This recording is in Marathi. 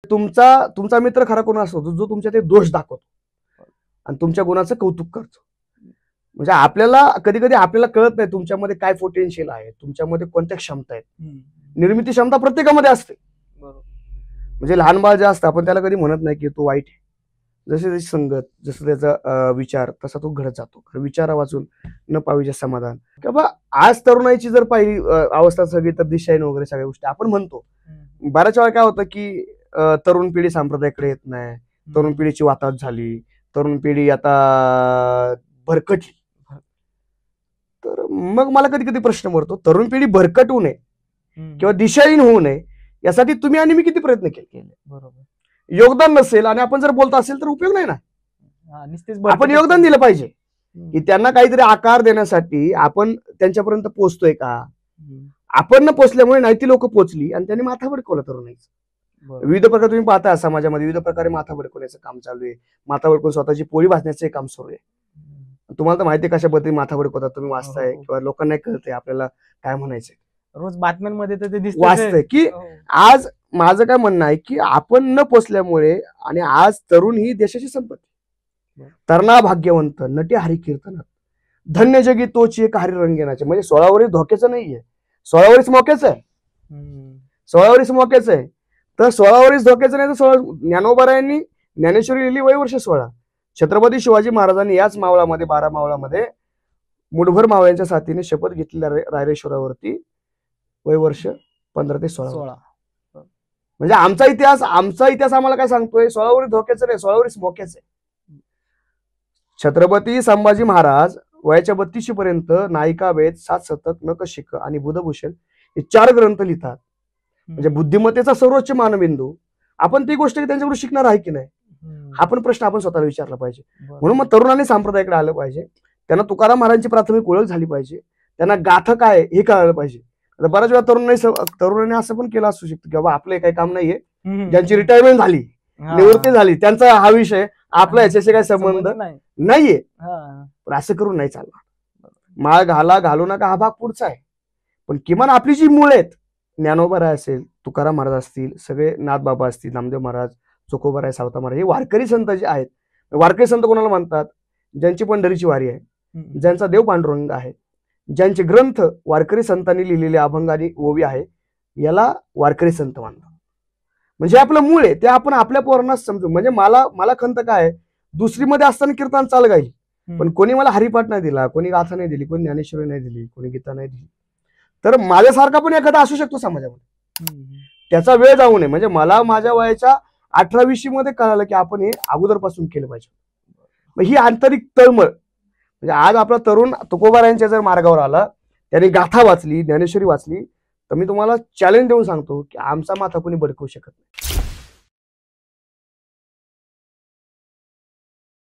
तुमचा तुमचा मित्र खरा कोण असतो जो तुमच्या ते दोष दाखवतो आणि तुमच्या गुणाचं कौतुक करतो. म्हणजे आपल्याला कधी कधी आपल्याला कळत नाही तुमच्यामध्ये काय पोटेन्शियल आहे, तुमच्यामध्ये कोणत्या क्षमता आहेत. निर्मिती क्षमता प्रत्येकामध्ये असते. म्हणजे लहान बाळ जे असतं आपण त्याला कधी म्हणत नाही की तो वाईट आहे. जशी त्याची संगत, जसं त्याचा विचार, तसा तो घडत जातो. विचारा वाचून न पाहिजे समाधान. किंवा आज तरुणाईची जर पाहिली अवस्था सगळी तर दिशाहीन वगैरे सगळ्या गोष्टी आपण म्हणतो. बऱ्याच वेळा काय होतं की तरुण पिढी संप्रदायाकडे येत नाही, तरुण पिढीची वातावत झाली, तरुण पिढी आता भरकटली. तर मग मला कधी कधी प्रश्न पडतो, तरुण पिढी भरकट होऊ नये किंवा दिशाहीन होऊ नये यासाठी तुम्ही आणि मी किती प्रयत्न केले. बरोबर. योगदान नसेल आणि आपण जर बोलतो असेल तर उपयोग नाही ना. आपण योगदान दिलं पाहिजे की त्यांना काहीतरी आकार देण्यासाठी आपण त्यांच्यापर्यंत पोहोचतोय का. आपण न पोचल्यामुळे नाही ती लोक पोचली आणि त्यांनी माथा भडकवला तरुणाईचं. विविध प्रकारे तुम्ही पाहता समाजामध्ये विविध प्रकारे माथा भडकवण्याचं काम चालू आहे. माथा भडकवून स्वतःची पोळी भाजण्याचं काम सुरू आहे. तुम्हाला तर माहिती आहे कशा पद्धतीने माथा भडकवतात, तुम्ही वाचताय किंवा लोकांना कळतंय आपल्याला काय म्हणायचंय. रोज बातम्यांमध्ये तर ते दिसतंय वाचतंय की आज माझं काय म्हणणं आहे की आपण न पोचल्यामुळे आणि आज तरुण ही देशाची संपत्ती. तरणा भाग्यवंत नटी हरी कीर्तनात धन्य जगी तोची एक हरी रंगेनाचे. म्हणजे 16 वर्ष धोक्याचं नाहीये, 16 वर्ष मोक्याचं आहे. 16 वर्ष मोक्याचं आहे. तर 16 वर्ष धोक्याचं नाही तर 16 ज्ञानोबारायांनी ज्ञानेश्वरी लिहिली वय वर्ष 16. छत्रपती शिवाजी महाराजांनी याच मावळामध्ये 12 मावळामध्ये मुठभर मावळ्यांच्या साथीने शपथ घेतलेल्या रायरेश्वरावरती वय वर्ष 15 ते 16. म्हणजे आमचा इतिहास आम्हाला काय सांगतोय, 16 वर्ष धोक्याचं नाही, 16 वर्ष मोक्याचं आहे. छत्रपती संभाजी महाराज वयाच्या 32 पर्यंत नायिका वेद, 7 शतक, नखशिख आणि बुधभूषण हे 4 ग्रंथ लिहितात. म्हणजे बुद्धिमत्तेचा सर्वोच्च मानबिंदू. आपण ती गोष्ट त्यांच्याकडून शिकणार आहे की नाही हा पण प्रश्न आपण स्वतःला विचारला पाहिजे. म्हणून मग तरुणांनी संप्रदायाकडे आलं पाहिजे. त्यांना तुकाराम महाराजांची प्राथमिक ओळख झाली पाहिजे. त्यांना गाथा काय हे कळलं पाहिजे. आता बऱ्याच वेळा तरुणांनी असं पण केलं असू शकतं की बाबा आपलं काही काम नाहीये, ज्यांची रिटायरमेंट झाली, निवृत्ती झाली, त्यांचा हा विषय आपला याच्याशी काही संबंध नाहीये. पण असं करून नाही चालणार. माळ घालू नका हा भाग पुढचा आहे. पण किमान आपली जी मूळ आहेत, ज्ञानोबा असेल, तुकाराम महाराज असतील, सगळे नाथबाबा असतील, नामदेव महाराज, चोखोबाराय, सावता महाराज, हे वारकरी संत जे आहेत. वारकरी संत कोणाला म्हणतात? ज्यांची पंढरीची वारी आहे, ज्यांचा देव पांडुरंग आहे, ज्यांचे ग्रंथ वारकरी संतांनी लिहिलेले अभंग आणि ओवी आहे, याला वारकरी संत मानतात. म्हणजे आपलं मूळ आहे ते आपण आपल्या पोरांनाच समजू. म्हणजे मला खंत काय, दुसरीमध्ये असताना कीर्तन चाल गाईल, पण कोणी मला हरिपाठ नाही दिला, कोणी गाथा नाही दिली, कोणी ज्ञानेश्वरी नाही दिली, कोणी गीता नाही दिली, तर माझ्यासारखा पण एखादा असू शकतो समाजामध्ये. त्याचा वेळ जाऊ नये. म्हणजे मला माझ्या वयाच्या 18-20 मध्ये कळालं की आपण हे अगोदरपासून केलं पाहिजे. मग ही आंतरिक तळमळ. म्हणजे आज आपला तरुण तुकोबारायांच्या जर मार्गावर आला, त्याने गाथा वाचली, ज्ञानेश्वरी वाचली, तर मी तुम्हाला चॅलेंज देऊन सांगतो की आमचा माथा कोणी भडकवू शकत नाही.